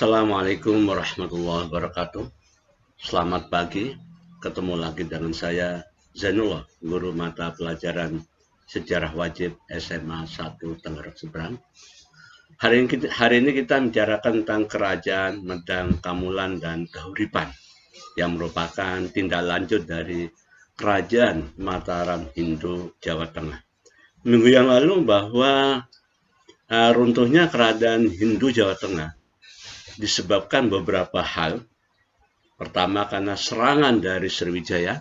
Assalamualaikum warahmatullahi wabarakatuh. Selamat pagi, ketemu lagi dengan saya Zainullah, guru mata pelajaran Sejarah Wajib SMA 1 Tangerang Seberang. Hari ini kita bicarakan tentang Kerajaan Medang Kamulan dan Kahuripan yang merupakan tindak lanjut dari Kerajaan Mataram Hindu Jawa Tengah. Minggu yang lalu bahwa runtuhnya Kerajaan Hindu Jawa Tengah disebabkan beberapa hal. Pertama, karena serangan dari Sriwijaya.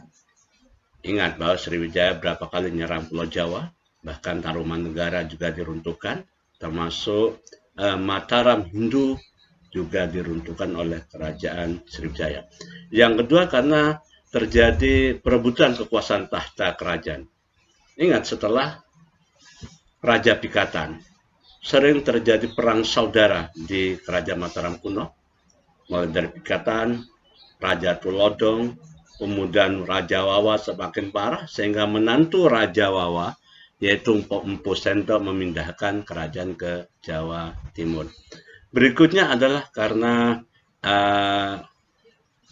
Ingat bahwa Sriwijaya berapa kali menyerang Pulau Jawa, bahkan Tarumanegara juga diruntuhkan, termasuk Mataram Hindu juga diruntuhkan oleh Kerajaan Sriwijaya. Yang kedua, karena terjadi perebutan kekuasaan tahta kerajaan. Ingat, setelah Raja Pikatan, sering terjadi perang saudara di Kerajaan Mataram kuno, mulai dari Pikatan, Raja Tulodong, kemudian Raja Wawa semakin parah, sehingga menantu Raja Wawa, yaitu Empu Sendok, memindahkan kerajaan ke Jawa Timur. Berikutnya adalah karena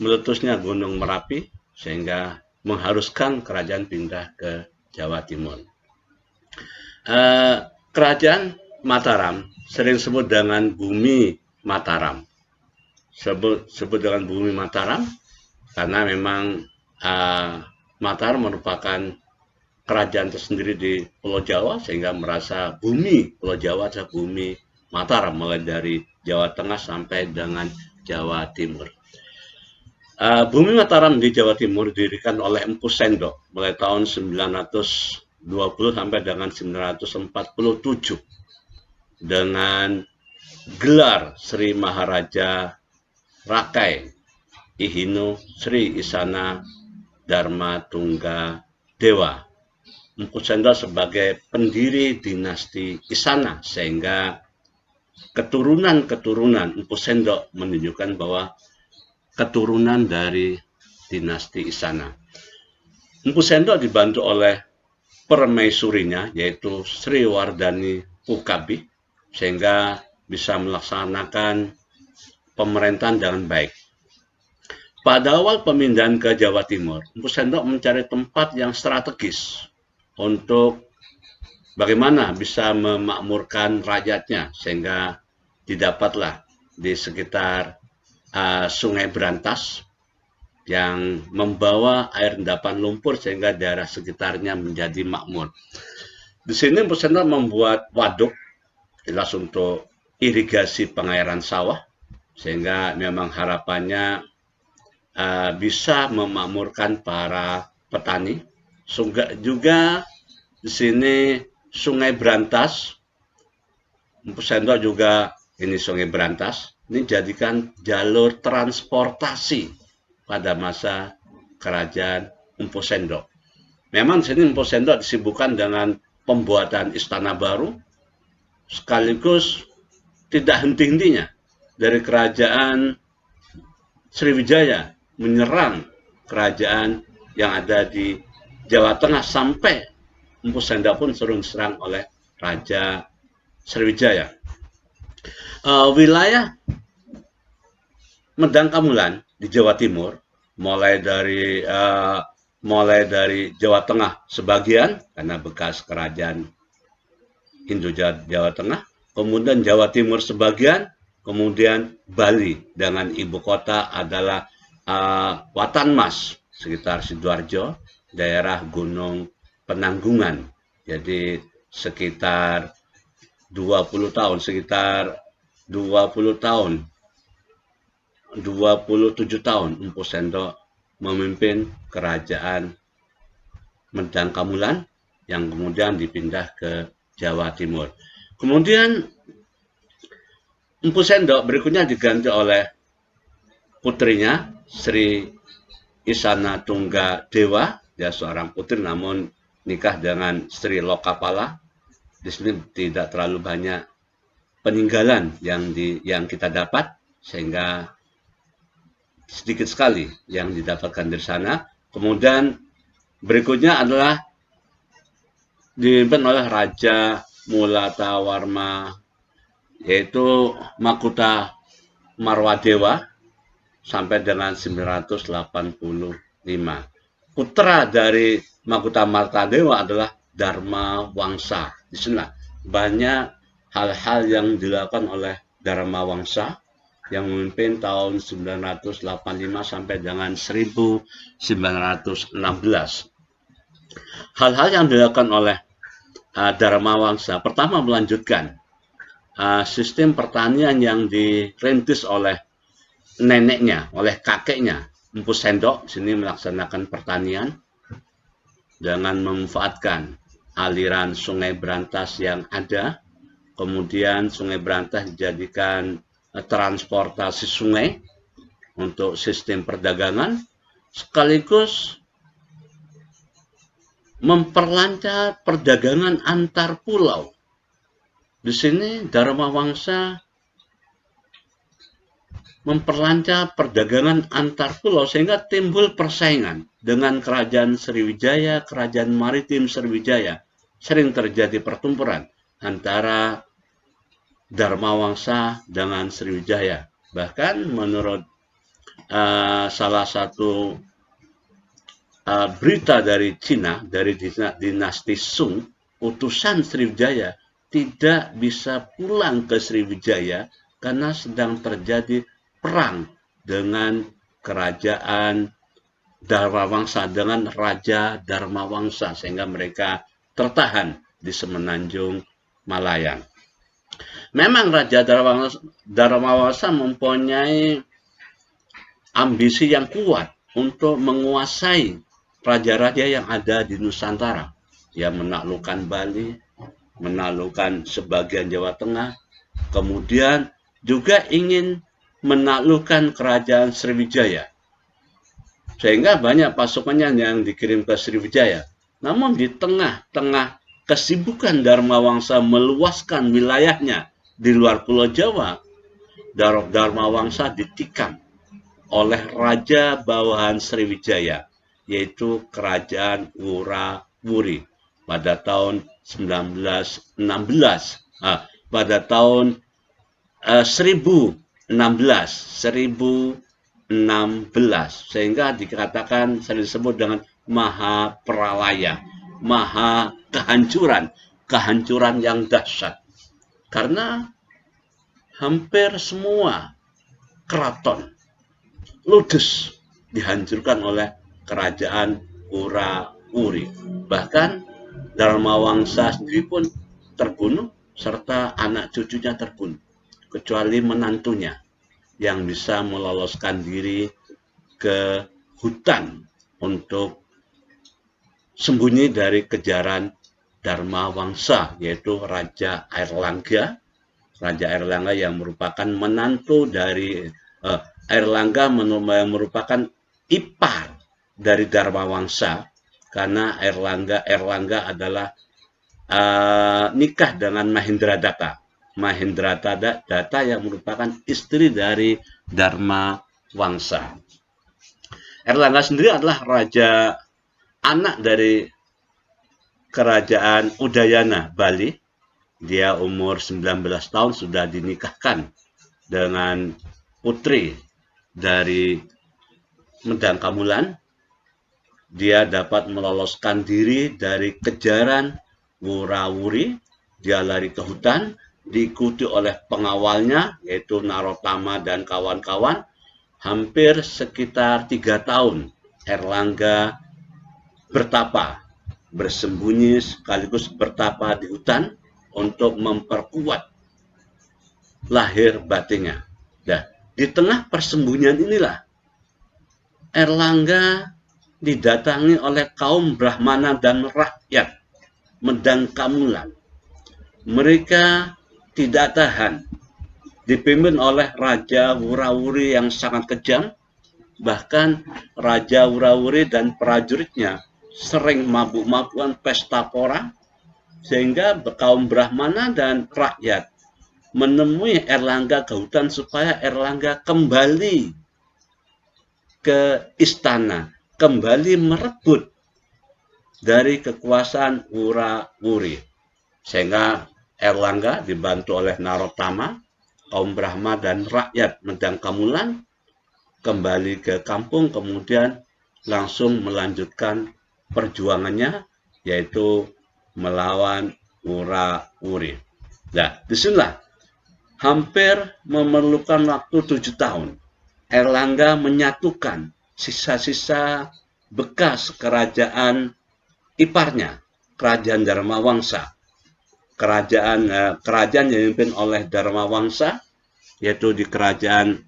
meletusnya Gunung Merapi, sehingga mengharuskan kerajaan pindah ke Jawa Timur. Kerajaan Mataram sering disebut dengan Bumi Mataram. Sebut dengan Bumi Mataram karena memang Mataram merupakan kerajaan tersendiri di Pulau Jawa, sehingga merasa bumi Pulau Jawa adalah bumi Mataram, mulai dari Jawa Tengah sampai dengan Jawa Timur. Bumi Mataram di Jawa Timur didirikan oleh Empu Sendok mulai tahun 920 sampai dengan 947 dengan gelar Sri Maharaja Rakai Ihinu Sri Isana Dharma Tungga Dewa. Empu Sendok sebagai pendiri dinasti Isana, sehingga keturunan Empu Sendok menunjukkan bahwa keturunan dari dinasti Isana. Empu Sendok dibantu oleh permaisurinya, yaitu Sri Wardani Pukabi, sehingga bisa melaksanakan pemerintahan dengan baik. Pada awal pemindahan ke Jawa Timur, Empu Sendok mencari tempat yang strategis untuk bagaimana bisa memakmurkan rakyatnya, sehingga didapatlah di sekitar Sungai Brantas yang membawa air endapan lumpur, sehingga daerah sekitarnya menjadi makmur. Di sini Empu Sendok membuat waduk, jelas untuk irigasi pengairan sawah, sehingga memang harapannya bisa memakmurkan para petani. Juga di sini Sungai Brantas, Empu Sendok juga ini Sungai Brantas, ini jadikan jalur transportasi pada masa kerajaan Empu Sendok. Memang di sini Empu Sendok disibukkan dengan pembuatan istana baru, sekaligus tidak henti-hentinya dari kerajaan Sriwijaya menyerang kerajaan yang ada di Jawa Tengah, sampai Empu Sendok pun sering diserang oleh Raja Sriwijaya. Wilayah Medang Kamulan di Jawa Timur, mulai dari Jawa Tengah sebagian karena bekas kerajaan Hindu Jawa Tengah, kemudian Jawa Timur sebagian, kemudian Bali dengan ibu kota adalah Watanmas sekitar Sidoarjo, daerah Gunung Penanggungan. Jadi sekitar 27 tahun Empu Sendok memimpin kerajaan Medang Kamulan yang kemudian dipindah ke Jawa Timur. Kemudian Empu Sendok berikutnya diganti oleh putrinya Sri Isana Tungga Dewa, dia seorang putri namun nikah dengan Sri Lokapala. Di sini tidak terlalu banyak peninggalan yang kita dapat, sehingga sedikit sekali yang didapatkan dari sana. Kemudian berikutnya adalah dipimpin oleh Raja Mulatawarma, yaitu Makuta Marwadewa sampai dengan 985. Putra dari Mahkota Martadewa adalah Dharma Wangsa. Di sini banyak hal-hal yang dilakukan oleh Dharma Wangsa yang memimpin tahun 985 sampai dengan 1916. Hal-hal yang dilakukan oleh Dharma Wangsa pertama melanjutkan sistem pertanian yang dirintis oleh neneknya, oleh kakeknya, Empu Sendok, sini melaksanakan pertanian dengan memanfaatkan aliran Sungai Brantas yang ada. Kemudian Sungai Brantas dijadikan transportasi sungai untuk sistem perdagangan, sekaligus memperlancar perdagangan antar pulau. Di sini Dharma Wangsa memperlancar perdagangan antar pulau sehingga timbul persaingan dengan kerajaan Sriwijaya, kerajaan maritim Sriwijaya. Sering terjadi pertempuran antara Dharma Wangsa dengan Sriwijaya. Bahkan menurut salah satu berita dari Cina, dari dinasti Sung, utusan Sriwijaya tidak bisa pulang ke Sriwijaya karena sedang terjadi perang dengan kerajaan Dharma Wangsa, dengan Raja Dharma Wangsa, sehingga mereka tertahan di Semenanjung Malayan. Memang Raja Dharma Wangsa mempunyai ambisi yang kuat untuk menguasai raja-raja yang ada di Nusantara. Dia menaklukkan Bali, menaklukkan sebagian Jawa Tengah, kemudian juga ingin menaklukkan kerajaan Sriwijaya. Sehingga banyak pasukannya yang dikirim ke Sriwijaya. Namun di tengah-tengah kesibukan Dharma Wangsa meluaskan wilayahnya di luar Pulau Jawa, Dharma Wangsa ditikam oleh Raja Bawahan Sriwijaya, yaitu Kerajaan Wurawuri pada tahun 1916. Pada tahun 1016, sehingga dikatakan sering disebut dengan Maha Pralaya, Maha kehancuran yang dahsyat. Karena hampir semua keraton ludes dihancurkan oleh kerajaan Wurawuri. Bahkan Dharma Wangsa sendiri pun terbunuh serta anak cucunya terbunuh, kecuali menantunya yang bisa meloloskan diri ke hutan untuk sembunyi dari kejaran Dharma Wangsa, yaitu Raja Airlangga. Raja Airlangga yang merupakan menantu dari Airlangga merupakan ipar dari Dharma Wangsa, karena Airlangga adalah nikah dengan Mahendradatta. Mahendradatta yang merupakan istri dari Dharma Wangsa. Airlangga sendiri adalah anak dari kerajaan Udayana Bali. Dia umur 19 tahun sudah dinikahkan dengan putri dari Medang Kamulan. Dia dapat meloloskan diri dari kejaran Wurawuri. Dia lari ke hutan, diikuti oleh pengawalnya, yaitu Narotama dan kawan-kawan. Hampir sekitar 3 tahun Airlangga bertapa, bersembunyi sekaligus bertapa di hutan untuk memperkuat lahir batinnya. Nah, di tengah persembunyian inilah Airlangga didatangi oleh kaum Brahmana dan rakyat Medang Kamulan. Mereka tidak tahan, dipimpin oleh Raja Wurawuri yang sangat kejam. Bahkan Raja Wurawuri dan prajuritnya sering mabuk-mabukan pesta pora, sehingga kaum Brahmana dan rakyat menemui Airlangga ke hutan supaya Airlangga kembali ke istana, kembali merebut dari kekuasaan Wurawuri. Sehingga Airlangga dibantu oleh Narotama kaum Brahma dan rakyat Medang Kamulan kembali ke kampung, kemudian langsung melanjutkan perjuangannya, yaitu melawan Wura-Wuri. Nah, disinilah hampir memerlukan waktu 7 tahun. Erlangga menyatukan sisa-sisa bekas kerajaan iparnya, kerajaan Dharma Wangsa. Kerajaan yang dipimpin oleh Dharma Wangsa, yaitu di kerajaan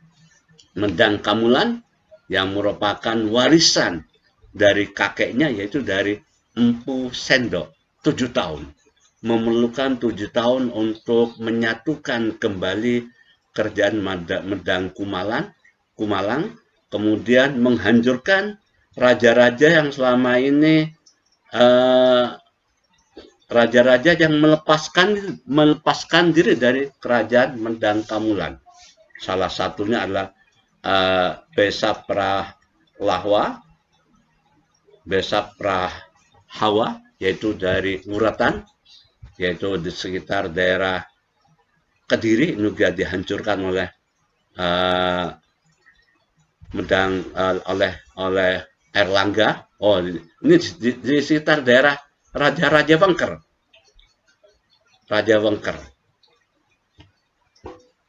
Medang Kamulan, yang merupakan warisan dari kakeknya, yaitu dari Empu Sendok. 7 tahun. Memerlukan 7 tahun untuk menyatukan kembali kerajaan Medang Kumalang, kemudian menghancurkan raja-raja yang selama ini raja-raja yang melepaskan diri dari kerajaan Medang Kamulan. Salah satunya adalah Besa Prahawa, yaitu dari Muratan, yaitu di sekitar daerah Kediri, juga dihancurkan oleh oleh Erlangga. Oh, ini di sekitar daerah Raja Wengker.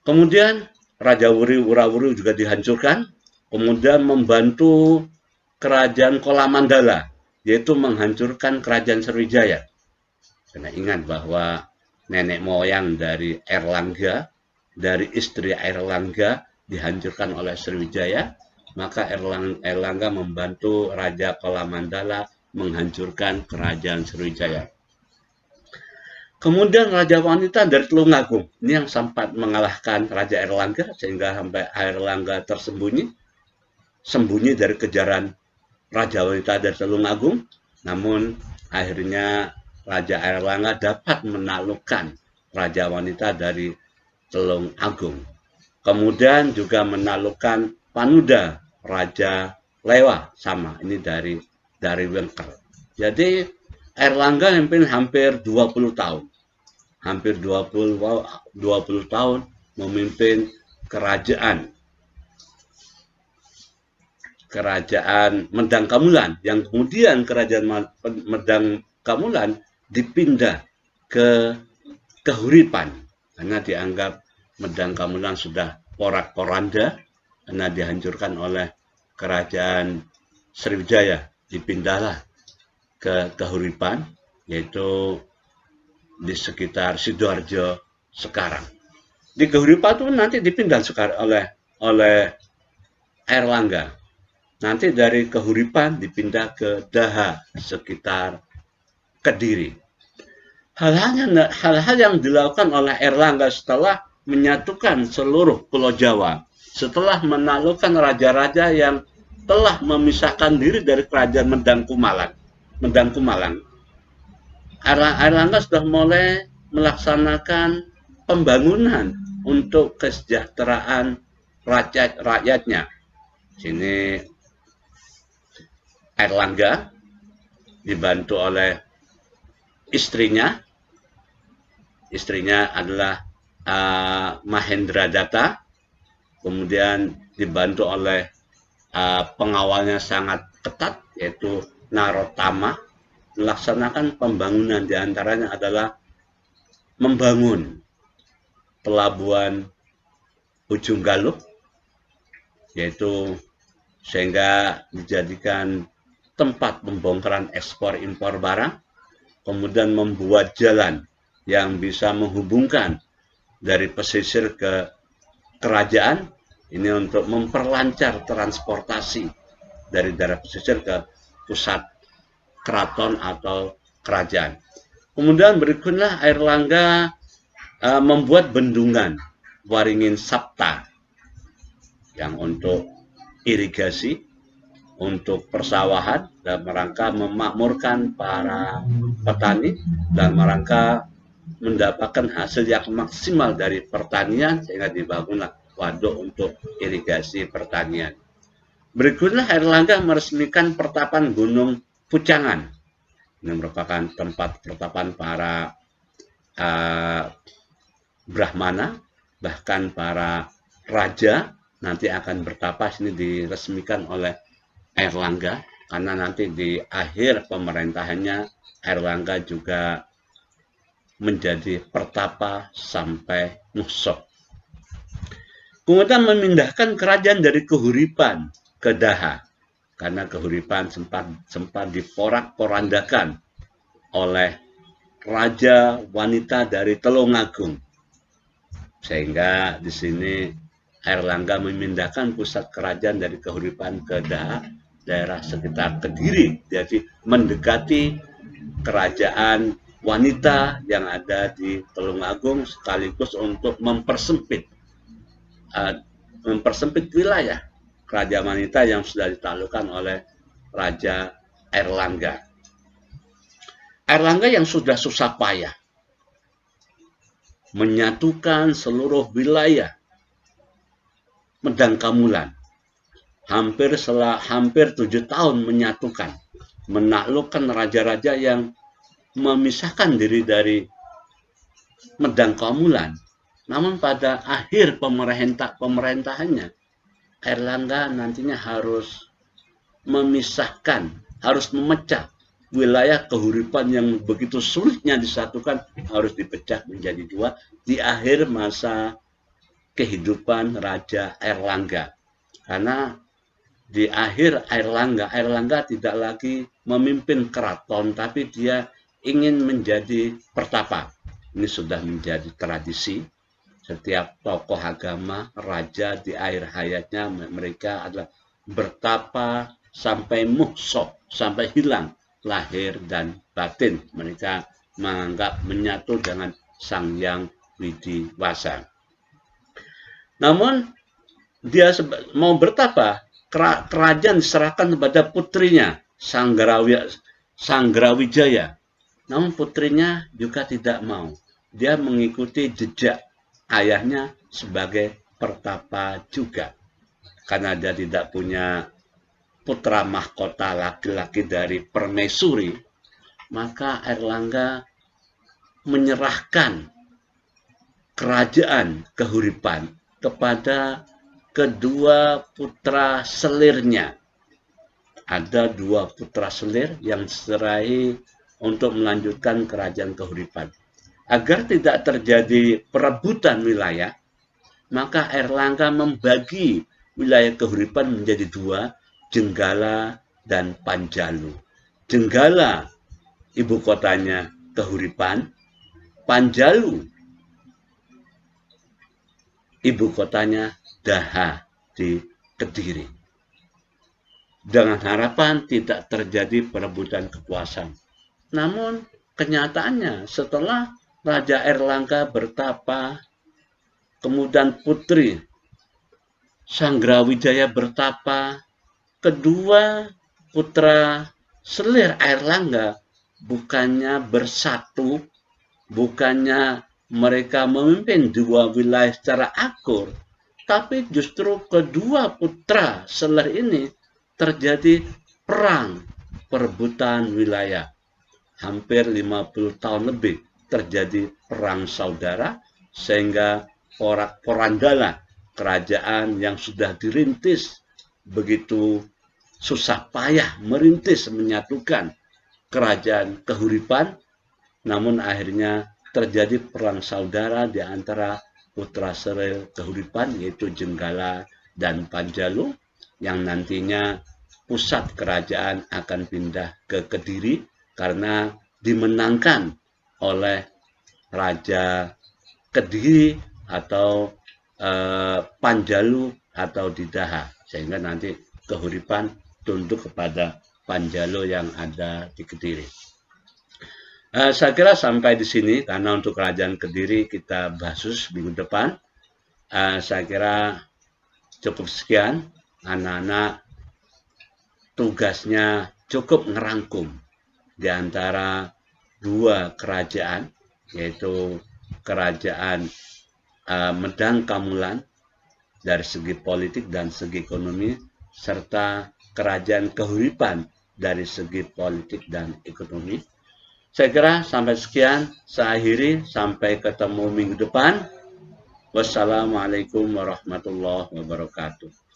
Kemudian Raja Wura-Wuri juga dihancurkan, kemudian membantu kerajaan Kolamandala, yaitu menghancurkan kerajaan Sriwijaya. Karena ingat bahwa nenek moyang dari Erlangga, dari istri Erlangga dihancurkan oleh Sriwijaya, maka Erlangga membantu Raja Kolamandala menghancurkan kerajaan Sriwijaya. Kemudian Raja Wanita dari Tulungagung, ini yang sempat mengalahkan Raja Erlangga, sehingga sampai Erlangga sembunyi dari kejaran Raja Wanita dari Tulungagung. Namun akhirnya Raja Erlangga dapat menaklukkan Raja Wanita dari Tulungagung. Kemudian juga menaklukkan Panuda Raja Lewa, sama ini dari Wengker. Jadi Erlangga memimpin hampir 20 tahun. Hampir 20 tahun memimpin kerajaan Medang Kamulan, yang kemudian kerajaan Medang Kamulan dipindah ke Kahuripan karena dianggap Medang Kamulan sudah porak-poranda karena dihancurkan oleh kerajaan Sriwijaya. Dipindahlah ke Kahuripan, yaitu di sekitar Sidoarjo sekarang. Di Kahuripan itu nanti dipindah sekarang oleh Erlangga. Nanti dari Kahuripan dipindah ke Daha sekitar Kediri. Hal-hal yang dilakukan oleh Erlangga setelah menyatukan seluruh Pulau Jawa, setelah menaklukkan raja-raja yang telah memisahkan diri dari kerajaan Medang Kumalang, Erlangga sudah mulai melaksanakan pembangunan untuk kesejahteraan rakyatnya. Sini Erlangga dibantu oleh istrinya adalah Mahendra Datta, kemudian dibantu oleh pengawalnya sangat ketat, yaitu Narotama. Melaksanakan pembangunan, diantaranya adalah membangun pelabuhan Ujung Galuh, yaitu sehingga dijadikan tempat pembongkaran ekspor impor barang, kemudian membuat jalan yang bisa menghubungkan dari pesisir ke kerajaan, ini untuk memperlancar transportasi dari daerah pesisir ke pusat keraton atau kerajaan. Kemudian berikutnya Erlangga membuat bendungan Waringin Sapta yang untuk irigasi, untuk persawahan, dalam rangka memakmurkan para petani, dan rangka mendapatkan hasil yang maksimal dari pertanian, sehingga dibangunlah waduk untuk irigasi pertanian. Berikutnya Erlangga meresmikan pertapan Gunung Pucangan. Ini merupakan tempat pertapan para Brahmana bahkan para raja nanti akan bertapa. Ini diresmikan oleh Airlangga, karena nanti di akhir pemerintahannya Airlangga juga menjadi pertapa sampai nusuk. Kemudian memindahkan kerajaan dari Kehuripan ke Daha, karena Kehuripan sempat diporak-porandakan oleh raja wanita dari Tulungagung. Sehingga di sini Airlangga memindahkan pusat kerajaan dari Kehuripan ke Daha, daerah sekitar Kediri, jadi mendekati kerajaan wanita yang ada di Tulungagung, sekaligus untuk mempersempit wilayah kerajaan wanita yang sudah ditaklukkan oleh Raja Airlangga. Airlangga yang sudah susah payah menyatukan seluruh wilayah Medang Kamulan, hampir 7 tahun menyatukan, menaklukkan raja-raja yang memisahkan diri dari Medang Kamulan. Namun pada akhir pemerintahannya, Airlangga nantinya harus memisahkan, harus memecah wilayah Kehuripan yang begitu sulitnya disatukan, harus dipecah menjadi dua di akhir masa kehidupan Raja Airlangga. Karena di akhir Airlangga tidak lagi memimpin keraton, tapi dia ingin menjadi pertapa. Ini sudah menjadi tradisi. Setiap tokoh agama, raja di akhir hayatnya mereka adalah bertapa sampai muhsok, sampai hilang lahir dan batin. Mereka menganggap menyatu dengan Sang Hyang Widiwasa. Namun dia mau bertapa, kerajaan diserahkan kepada putrinya, Sanggarawijaya. Namun putrinya juga tidak mau. Dia mengikuti jejak ayahnya sebagai pertapa juga. Karena dia tidak punya putra mahkota laki-laki dari permaisuri, maka Airlangga menyerahkan kerajaan Kehuripan kepada kedua putra selirnya. Ada 2 putra selir yang diserahi untuk melanjutkan kerajaan Kehuripan. Agar tidak terjadi perebutan wilayah, maka Airlangga membagi wilayah Kehuripan menjadi 2, Jenggala dan Panjalu. Jenggala ibu kotanya Kehuripan, Panjalu ibu kotanya Daha di Kediri. Dengan harapan tidak terjadi perebutan kekuasaan. Namun kenyataannya setelah Raja Airlangga bertapa, kemudian putri Sanggarawijaya bertapa, kedua putra selir Airlangga bukannya bersatu, bukannya mereka memimpin 2 wilayah secara akur, tapi justru kedua putra selir ini terjadi perang perebutan wilayah. Hampir 50 tahun lebih terjadi perang saudara, sehingga porak-porandala kerajaan yang sudah dirintis begitu susah payah merintis menyatukan kerajaan Kehuripan, namun akhirnya terjadi perang saudara di antara putra selir Kehuripan, yaitu Jenggala dan Panjalu, yang nantinya pusat kerajaan akan pindah ke Kediri karena dimenangkan oleh Raja Kediri atau Panjalu atau di Daha, sehingga nanti Kehuripan tunduk kepada Panjalu yang ada di Kediri. Saya kira sampai di sini, karena untuk kerajaan Kediri kita bahas minggu depan. Saya kira cukup sekian. Anak-anak tugasnya cukup ngerangkum di antara 2 kerajaan, yaitu kerajaan Medang Kamulan dari segi politik dan segi ekonomi, serta kerajaan Kehuripan dari segi politik dan ekonomi. Saya kira sampai sekian, saya akhiri, sampai ketemu minggu depan. Wassalamualaikum warahmatullahi wabarakatuh.